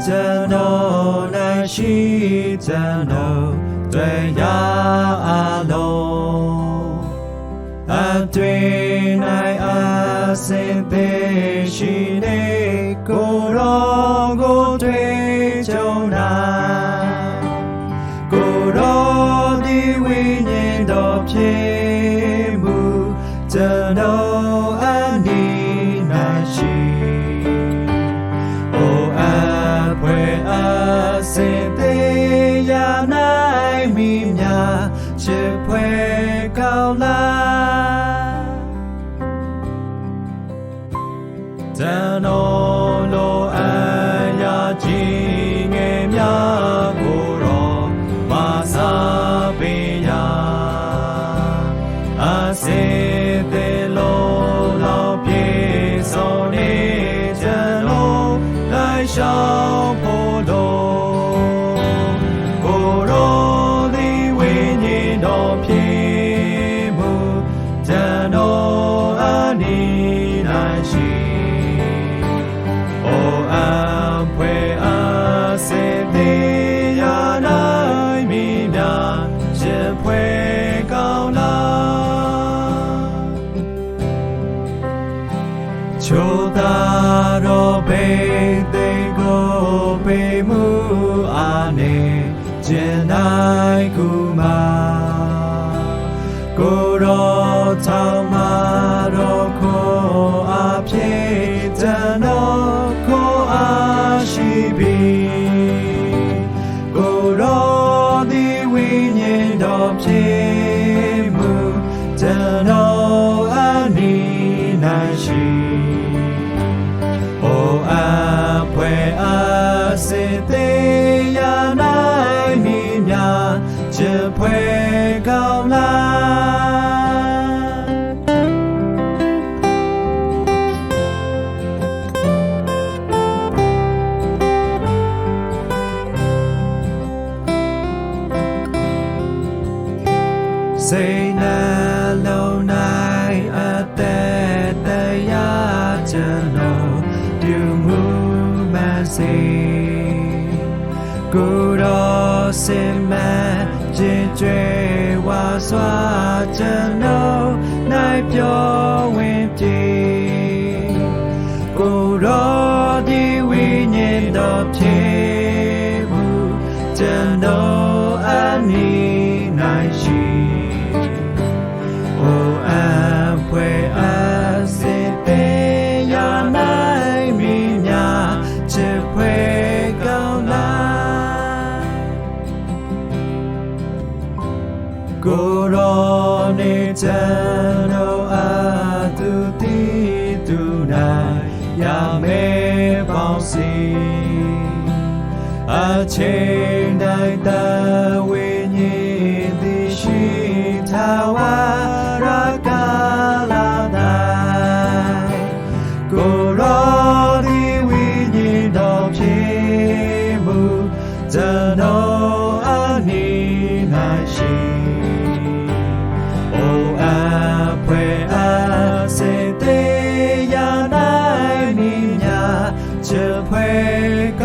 真诺乃是真诺对呀阿罗，阿对乃阿森的是内古罗古对就那，古罗的为念的撇目真诺阿尼乃是。စေတေယာနိုင်မိများချစ်ဖွယ်ကောင်းလားတန်တော်လိုအပ်ရာကြီးငယ်များကိုတော့မဆာပေးရာအစေတေလိုလောက်ပြေဆုံးနေကြလို့လိုက်ရှောင်းဖို့တော့ချိုးသားတော့ဘေးသိကိုပေးမှုအားနဲ့ကျင်နိုင်ကူမှာကိုတော်ထောင်မှာတော့ကိုအားဖြင့်တန်တော့ကိုအားရှိပြီကိုတော်ဒီဝိညာဉ်တော်ဖြစ်မှုတန်တော့အနီးနိုင်ရှိစေတေယာနိုင်မိများချစ်ဖွယ်ကောင်းလားစိတ်နှလုံး၌အသက်တရားကျွန်တော်ပြုမှုစေကိုယ်တော်စင်မကြင်ကြွယ်ဝါစွာကျွန်တော်နိုင်ပြောဝင်ပြေကိုယ်တော်ဒီဝိညာဉ်တော်ဖြစ်မှုကျွန်တော်အနီးနိုင်ရှိအိုအဖွယ်အစေတေယာနိုင်မိများချစ်ဖွယ်ကောင်းလားကိုယ်တော်နေချမ်းတော်အားသူတည်သူနိုင်ရမယ်ပေါင်းစီအချိန်တိုင်းသာဝိညာဉ်သည်ရှိထာဝရကာလတိုင်းကိုယ်တော်ဒီဝိညာဉ်တော်ဖြစ်မှုကျွန်တော်အနီးနိုင်ရှိအိုအဖွယ်အစေတေယာနိုင်မိများချစ်ဖွယ်